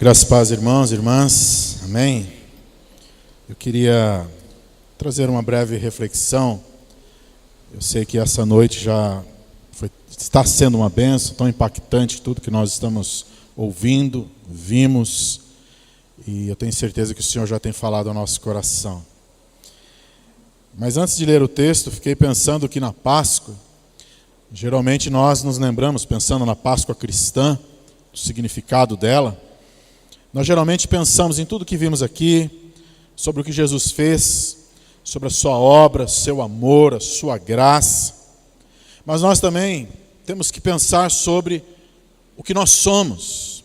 Graças a paz, irmãos e irmãs, amém? Eu queria trazer uma breve reflexão. Eu sei que essa noite está sendo uma bênção, tão impactante tudo que nós estamos ouvindo, vimos, e eu tenho certeza que o Senhor já tem falado ao nosso coração. Mas antes de ler o texto, fiquei pensando que na Páscoa, geralmente nós nos lembramos, pensando na Páscoa cristã, do significado dela, nós geralmente pensamos em tudo que vimos aqui, sobre o que Jesus fez, sobre a sua obra, seu amor, a sua graça. Mas nós também temos que pensar sobre o que nós somos,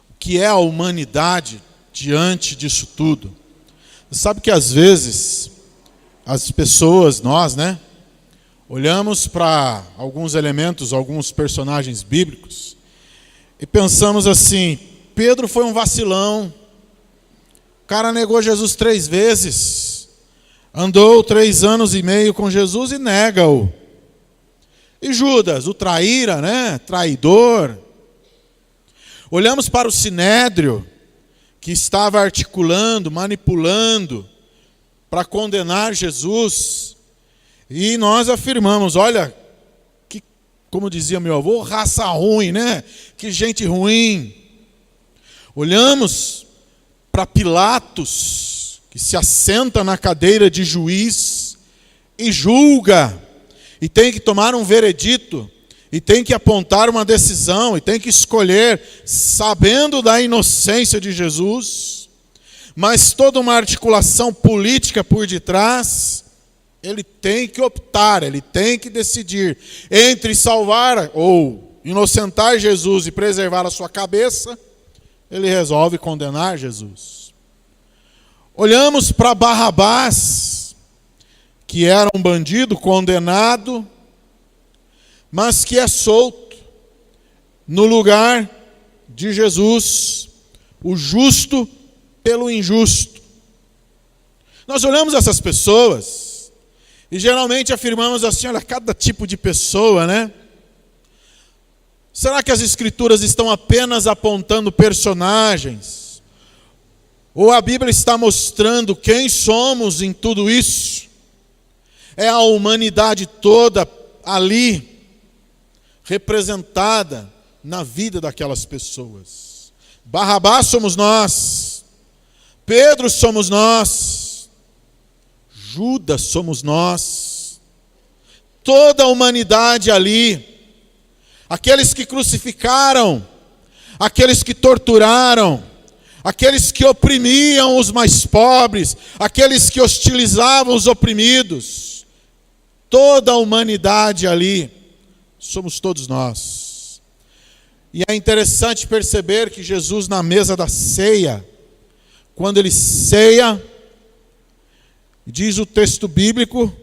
o que é a humanidade diante disso tudo. Você sabe que às vezes as pessoas, nós, olhamos para alguns elementos, alguns personagens bíblicos e pensamos assim: Pedro foi um vacilão, o cara negou Jesus 3 vezes, andou 3 anos e meio com Jesus e nega-o. E Judas, o traíra, traidor. Olhamos para o Sinédrio, que estava articulando, manipulando, para condenar Jesus, e nós afirmamos: olha, que, como dizia meu avô, raça ruim, que gente ruim. Olhamos para Pilatos, que se assenta na cadeira de juiz e julga, e tem que tomar um veredito, e tem que apontar uma decisão, e tem que escolher, sabendo da inocência de Jesus, mas toda uma articulação política por detrás. Ele tem que optar, ele tem que decidir entre salvar ou inocentar Jesus e preservar a sua cabeça. Ele resolve condenar Jesus. Olhamos para Barrabás, que era um bandido condenado, mas que é solto no lugar de Jesus, o justo pelo injusto. Nós olhamos essas pessoas e geralmente afirmamos assim: olha, cada tipo de pessoa, Será que as Escrituras estão apenas apontando personagens? Ou a Bíblia está mostrando quem somos em tudo isso? É a humanidade toda ali, representada na vida daquelas pessoas. Barrabás somos nós, Pedro somos nós, Judas somos nós, toda a humanidade ali. Aqueles que crucificaram, aqueles que torturaram, aqueles que oprimiam os mais pobres, aqueles que hostilizavam os oprimidos, toda a humanidade ali, somos todos nós. E é interessante perceber que Jesus, na mesa da ceia, quando ele ceia, diz o texto bíblico,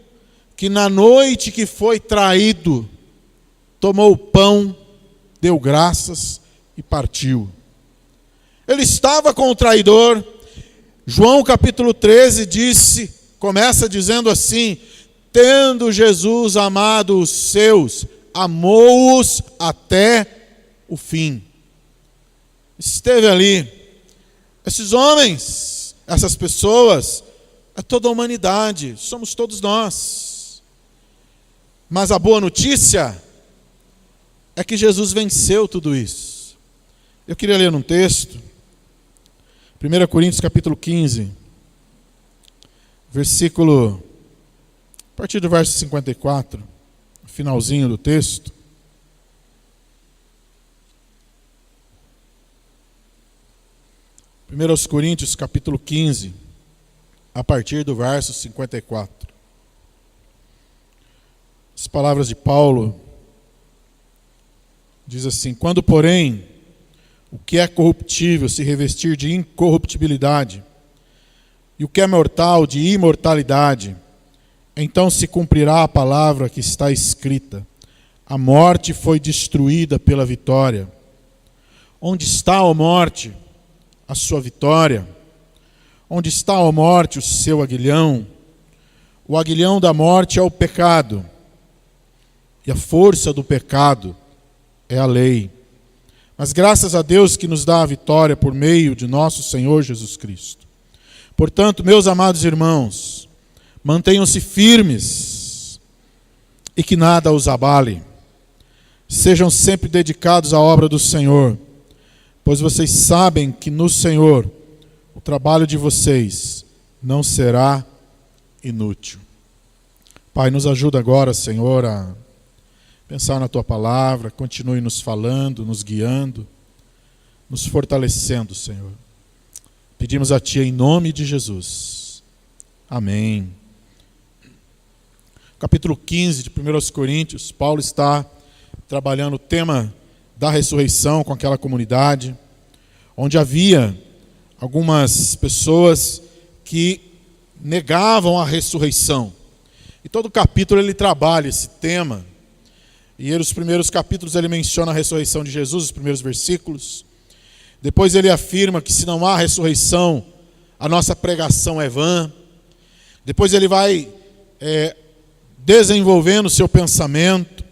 que na noite que foi traído, tomou o pão, deu graças e partiu. Ele estava com o traidor. João capítulo 13 começa dizendo assim: tendo Jesus amado os seus, amou-os até o fim. Esteve ali. Esses homens, essas pessoas, é toda a humanidade, somos todos nós. Mas a boa notícia é que Jesus venceu tudo isso. Eu queria ler um texto, 1 Coríntios capítulo 15, a partir do verso 54, finalzinho do texto. Primeiro aos Coríntios capítulo 15, a partir do verso 54. As palavras de Paulo diz assim: quando, porém, o que é corruptível se revestir de incorruptibilidade, e o que é mortal de imortalidade, então se cumprirá a palavra que está escrita: a morte foi destruída pela vitória. Onde está, ó morte, a sua vitória? Onde está, ó morte, o seu aguilhão? O aguilhão da morte é o pecado, e a força do pecado é a lei. Mas graças a Deus que nos dá a vitória por meio de nosso Senhor Jesus Cristo. Portanto, meus amados irmãos, mantenham-se firmes e que nada os abale. Sejam sempre dedicados à obra do Senhor, pois vocês sabem que no Senhor o trabalho de vocês não será inútil. Pai, nos ajuda agora, Senhor, a pensar na Tua palavra, continue nos falando, nos guiando, nos fortalecendo, Senhor. Pedimos a Ti em nome de Jesus. Amém. Capítulo 15 de 1 Coríntios, Paulo está trabalhando o tema da ressurreição com aquela comunidade, onde havia algumas pessoas que negavam a ressurreição. E todo o capítulo ele trabalha esse tema. E nos primeiros capítulos ele menciona a ressurreição de Jesus, os primeiros versículos. Depois ele afirma que se não há ressurreição, a nossa pregação é vã. Depois ele vai desenvolvendo o seu pensamento.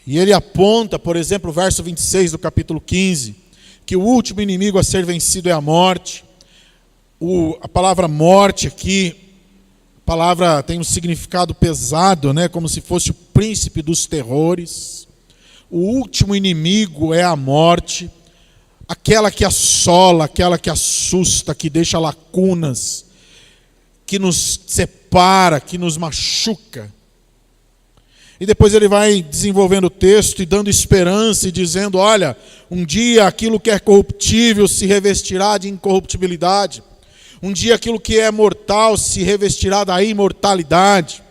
E ele aponta, por exemplo, o verso 26 do capítulo 15, que o último inimigo a ser vencido é a morte. A palavra morte aqui, a palavra tem um significado pesado, né? Como se fosse o príncipe dos terrores. O último inimigo é a morte, aquela que assola, aquela que assusta, que deixa lacunas, que nos separa, que nos machuca. E depois ele vai desenvolvendo o texto e dando esperança e dizendo, olha, um dia aquilo que é corruptível se revestirá de incorruptibilidade. Um dia aquilo que é mortal se revestirá da imortalidade.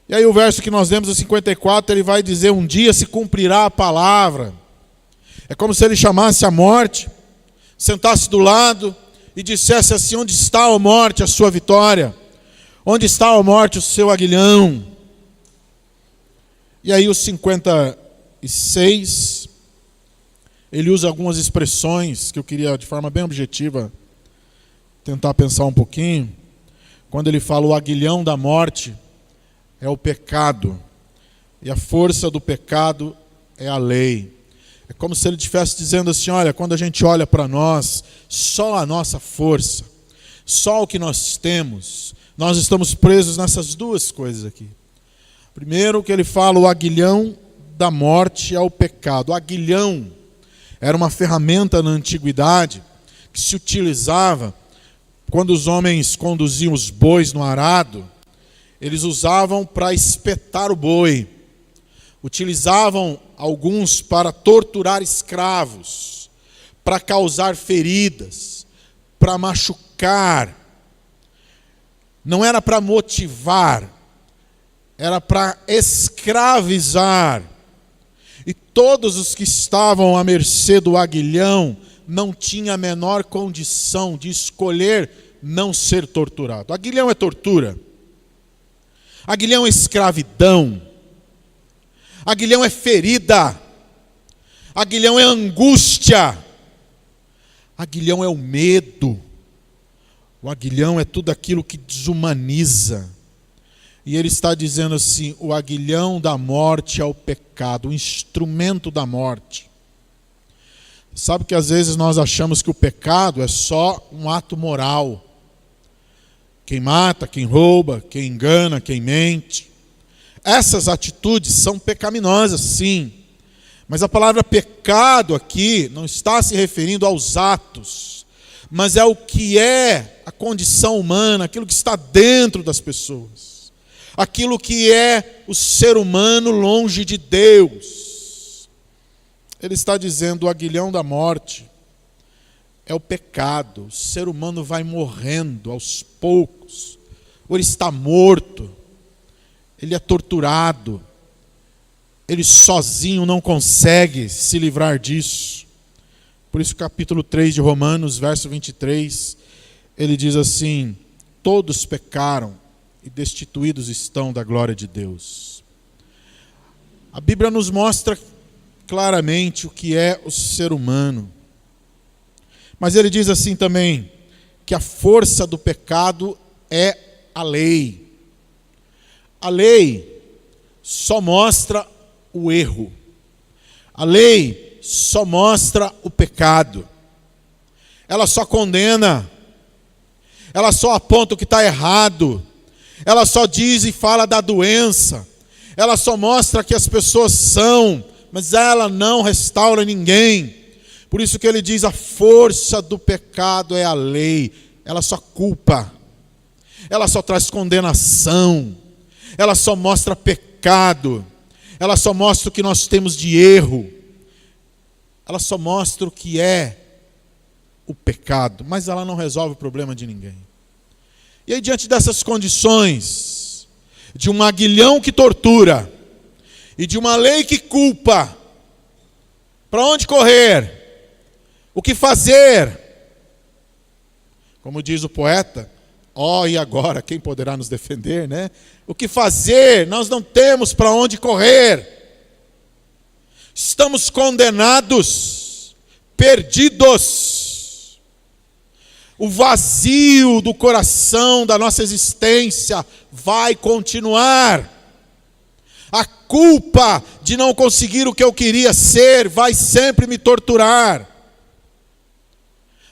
E aí o verso que nós lemos, o 54, ele vai dizer, um dia se cumprirá a palavra. É como se ele chamasse a morte, sentasse do lado e dissesse assim, onde está, ó morte, a sua vitória? Onde está, ó morte, o seu aguilhão? E aí o 56, ele usa algumas expressões que eu queria, de forma bem objetiva, tentar pensar um pouquinho. Quando ele fala o aguilhão da morte é o pecado, e a força do pecado é a lei. É como se ele estivesse dizendo assim, olha, quando a gente olha para nós, só a nossa força, só o que nós temos, nós estamos presos nessas duas coisas aqui. Primeiro que ele fala, o aguilhão da morte é o pecado. O aguilhão era uma ferramenta na antiguidade que se utilizava quando os homens conduziam os bois no arado. Eles usavam para espetar o boi. Utilizavam alguns para torturar escravos, para causar feridas, para machucar. Não era para motivar, era para escravizar. E todos os que estavam à mercê do aguilhão não tinham a menor condição de escolher não ser torturado. Aguilhão é tortura. Aguilhão é escravidão. Aguilhão é ferida. Aguilhão é angústia. Aguilhão é o medo. O aguilhão é tudo aquilo que desumaniza. E ele está dizendo assim, o aguilhão da morte é o pecado, o instrumento da morte. Sabe que às vezes nós achamos que o pecado é só um ato moral. Quem mata, quem rouba, quem engana, quem mente. Essas atitudes são pecaminosas, sim. Mas a palavra pecado aqui não está se referindo aos atos, mas é o que é a condição humana, aquilo que está dentro das pessoas. Aquilo que é o ser humano longe de Deus. Ele está dizendo, o aguilhão da morte é o pecado. O ser humano vai morrendo aos poucos. Ou ele está morto, ele é torturado, ele sozinho não consegue se livrar disso. Por isso capítulo 3 de Romanos, verso 23, ele diz assim, todos pecaram e destituídos estão da glória de Deus. A Bíblia nos mostra claramente o que é o ser humano. Mas ele diz assim também, que a força do pecado é a lei. A lei só mostra o erro. A lei só mostra o pecado. Ela só condena. Ela só aponta o que está errado. Ela só diz e fala da doença. Ela só mostra que as pessoas são, mas ela não restaura ninguém. Por isso que ele diz, a força do pecado é a lei. Ela só culpa. Ela só traz condenação. Ela só mostra pecado. Ela só mostra o que nós temos de erro. Ela só mostra o que é o pecado, mas ela não resolve o problema de ninguém. E aí, diante dessas condições, de um aguilhão que tortura, e de uma lei que culpa, para onde correr? O que fazer? Como diz o poeta, e agora, quem poderá nos defender, né? O que fazer? Nós não temos para onde correr. Estamos condenados, perdidos. O vazio do coração, da nossa existência, vai continuar. A culpa de não conseguir o que eu queria ser, vai sempre me torturar.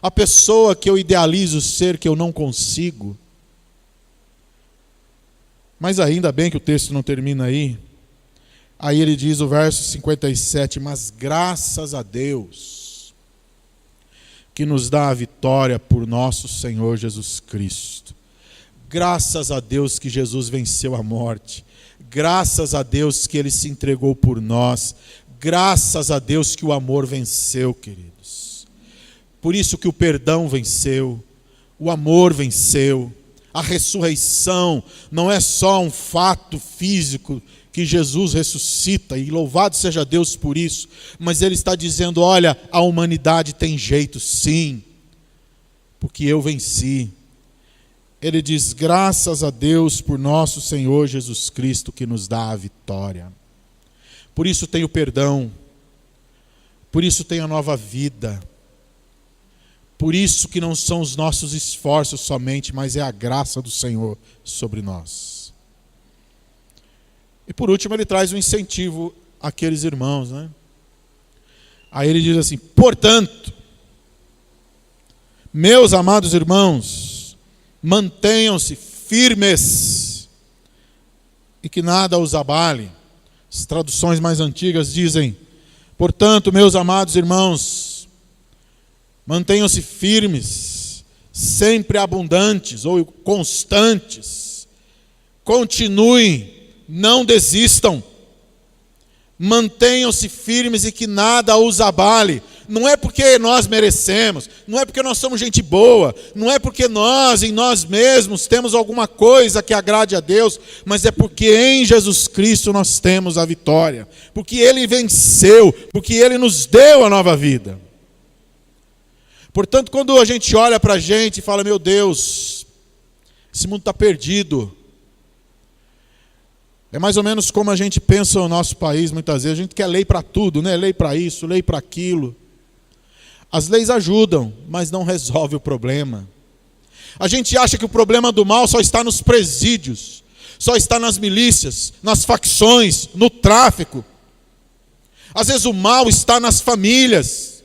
A pessoa que eu idealizo ser, que eu não consigo. Mas ainda bem que o texto não termina aí. Aí ele diz o verso 57, mas graças a Deus, que nos dá a vitória por nosso Senhor Jesus Cristo. Graças a Deus que Jesus venceu a morte. Graças a Deus que Ele se entregou por nós. Graças a Deus que o amor venceu, queridos. Por isso que o perdão venceu, o amor venceu. A ressurreição não é só um fato físico que Jesus ressuscita, e louvado seja Deus por isso, mas Ele está dizendo, olha, a humanidade tem jeito sim, porque eu venci. Ele diz, graças a Deus por nosso Senhor Jesus Cristo, que nos dá a vitória. Por isso tem o perdão, por isso tem a nova vida, por isso que não são os nossos esforços somente, mas é a graça do Senhor sobre nós. E por último ele traz um incentivo àqueles irmãos, né? Aí ele diz assim, portanto, meus amados irmãos, mantenham-se firmes e que nada os abale. As traduções mais antigas dizem, portanto, meus amados irmãos, mantenham-se firmes, sempre abundantes ou constantes, continuem, não desistam, mantenham-se firmes e que nada os abale. Não é porque nós merecemos, não é porque nós somos gente boa, não é porque nós, em nós mesmos, temos alguma coisa que agrade a Deus, mas é porque em Jesus Cristo nós temos a vitória, porque Ele venceu, porque Ele nos deu a nova vida. Portanto, quando a gente olha para a gente e fala, meu Deus, esse mundo está perdido, é mais ou menos como a gente pensa no nosso país muitas vezes. A gente quer lei para tudo, né? Lei para isso, lei para aquilo. As leis ajudam, mas não resolvem o problema. A gente acha que o problema do mal só está nos presídios, só está nas milícias, nas facções, no tráfico. Às vezes o mal está nas famílias.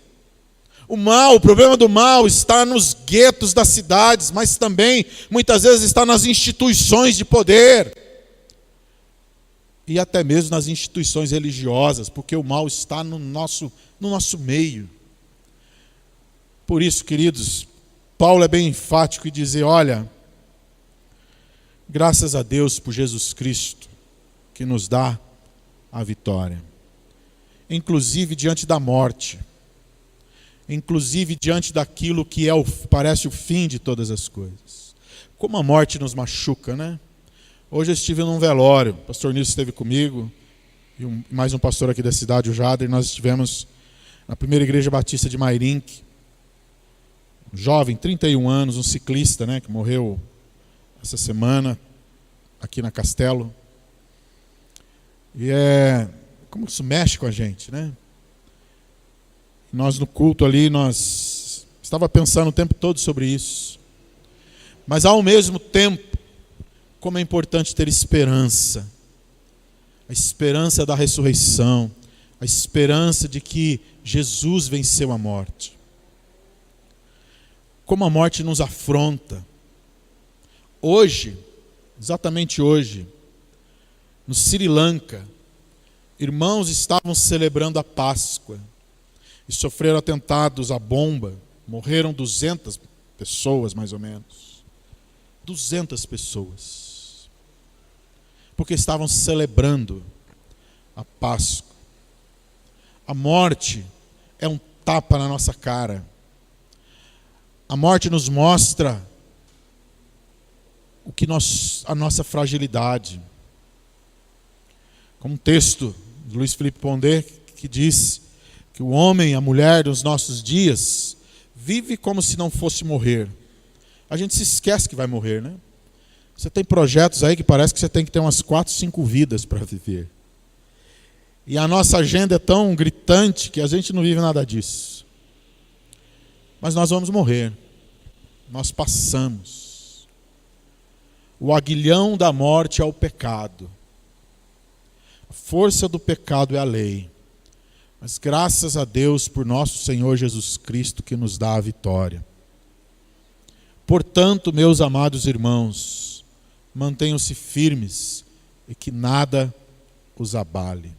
O problema do mal está nos guetos das cidades, mas também muitas vezes está nas instituições de poder. E até mesmo nas instituições religiosas, porque o mal está no nosso meio. Por isso, queridos, Paulo é bem enfático em dizer, olha, graças a Deus por Jesus Cristo, que nos dá a vitória. Inclusive diante da morte, inclusive diante daquilo que parece o fim de todas as coisas. Como a morte nos machuca, né? Hoje eu estive num velório, o pastor Nilson esteve comigo, e mais um pastor aqui da cidade, o Jader, e nós estivemos na primeira igreja batista de Mairinque, um jovem, 31 anos, um ciclista, né, que morreu essa semana, aqui na Castelo. E como isso mexe com a gente, né? Nós no culto ali, nós estava pensando o tempo todo sobre isso. Mas ao mesmo tempo, como é importante ter esperança. A esperança da ressurreição, a esperança de que Jesus venceu a morte. Como a morte nos afronta. Hoje, exatamente hoje, no Sri Lanka, irmãos estavam celebrando a Páscoa e sofreram atentados à bomba. Morreram 200 pessoas, mais ou menos. 200 pessoas. Porque estavam celebrando a Páscoa. A morte é um tapa na nossa cara. A morte nos mostra a nossa fragilidade. Como um texto de Luiz Felipe Pondé que diz que o homem, a mulher dos nossos dias vive como se não fosse morrer. A gente se esquece que vai morrer, né? Você tem projetos aí que parece que você tem que ter umas 4, 5 vidas para viver. E a nossa agenda é tão gritante que a gente não vive nada disso. Mas nós vamos morrer. Nós passamos. O aguilhão da morte é o pecado. A força do pecado é a lei. Mas graças a Deus por nosso Senhor Jesus Cristo que nos dá a vitória. Portanto, meus amados irmãos, mantenham-se firmes e que nada os abale.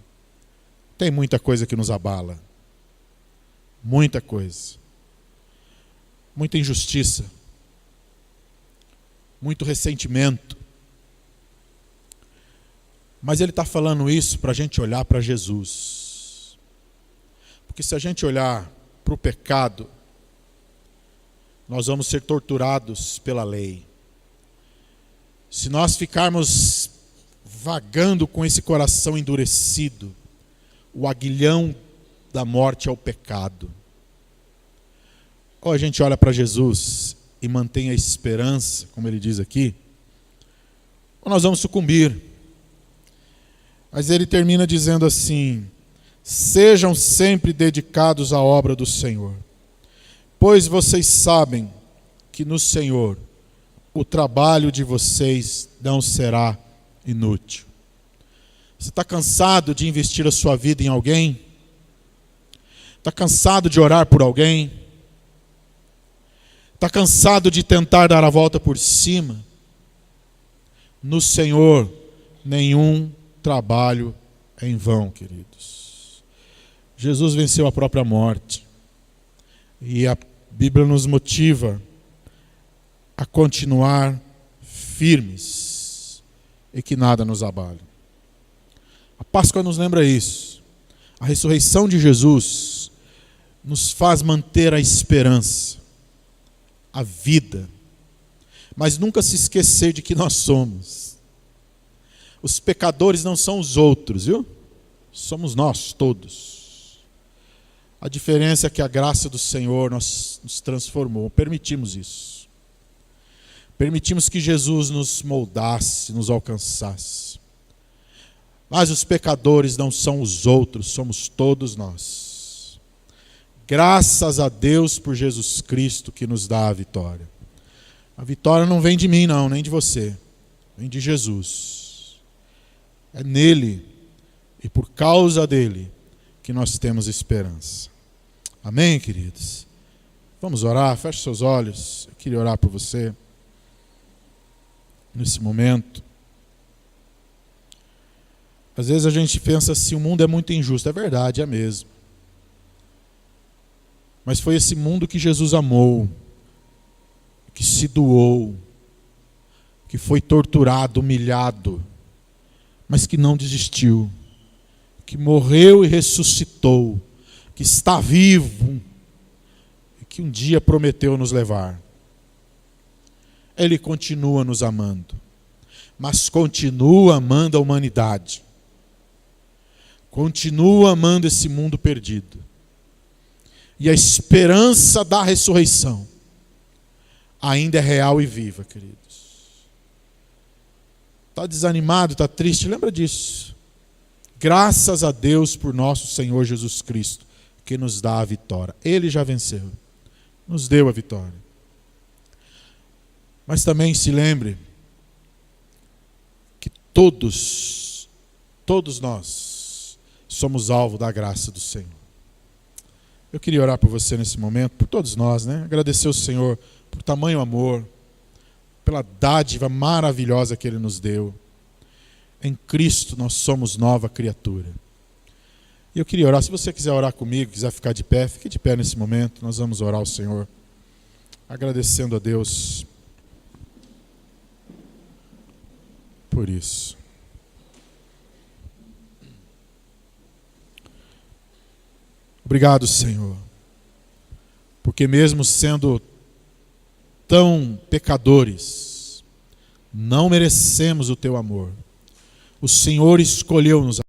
Tem muita coisa que nos abala. Muita coisa. Muita injustiça. Muito ressentimento. Mas ele está falando isso para a gente olhar para Jesus. Porque se a gente olhar para o pecado, nós vamos ser torturados pela lei. Se nós ficarmos vagando com esse coração endurecido, o aguilhão da morte é o pecado. Ou a gente olha para Jesus e mantém a esperança, como ele diz aqui, ou nós vamos sucumbir. Mas ele termina dizendo assim: sejam sempre dedicados à obra do Senhor, pois vocês sabem que no Senhor o trabalho de vocês não será inútil. Você está cansado de investir a sua vida em alguém? Está cansado de orar por alguém? Está cansado de tentar dar a volta por cima? No Senhor, nenhum trabalho é em vão, queridos. Jesus venceu a própria morte. E a Bíblia nos motiva a continuar firmes e que nada nos abale. A Páscoa nos lembra isso. A ressurreição de Jesus nos faz manter a esperança, a vida, mas nunca se esquecer de que nós somos. Os pecadores não são os outros, viu? Somos nós todos. A diferença é que a graça do Senhor nos transformou. Permitimos isso. Permitimos que Jesus nos moldasse, nos alcançasse. Mas os pecadores não são os outros, somos todos nós. Graças a Deus por Jesus Cristo que nos dá a vitória. A vitória não vem de mim não, nem de você. Vem de Jesus. É nele e por causa dele que nós temos esperança. Amém, queridos? Vamos orar, feche seus olhos. Eu queria orar por você nesse momento. Às vezes a gente pensa assim, o mundo é muito injusto. É verdade, é mesmo. Mas foi esse mundo que Jesus amou, que se doou, que foi torturado, humilhado, mas que não desistiu, que morreu e ressuscitou, que está vivo e que um dia prometeu nos levar. Ele continua nos amando, mas continua amando a humanidade. Continua amando esse mundo perdido. E a esperança da ressurreição ainda é real e viva, queridos. Está desanimado, está triste? Lembra disso. Graças a Deus por nosso Senhor Jesus Cristo, que nos dá a vitória. Ele já venceu, nos deu a vitória. Mas também se lembre que todos nós somos alvo da graça do Senhor. Eu queria orar por você nesse momento, por todos nós, né? Agradecer ao Senhor por tamanho amor, pela dádiva maravilhosa que Ele nos deu. Em Cristo nós somos nova criatura. E eu queria orar, se você quiser orar comigo, quiser ficar de pé, fique de pé nesse momento. Nós vamos orar ao Senhor, agradecendo a Deus por isso. Obrigado, Senhor, porque mesmo sendo tão pecadores, não merecemos o Teu amor. O Senhor escolheu nos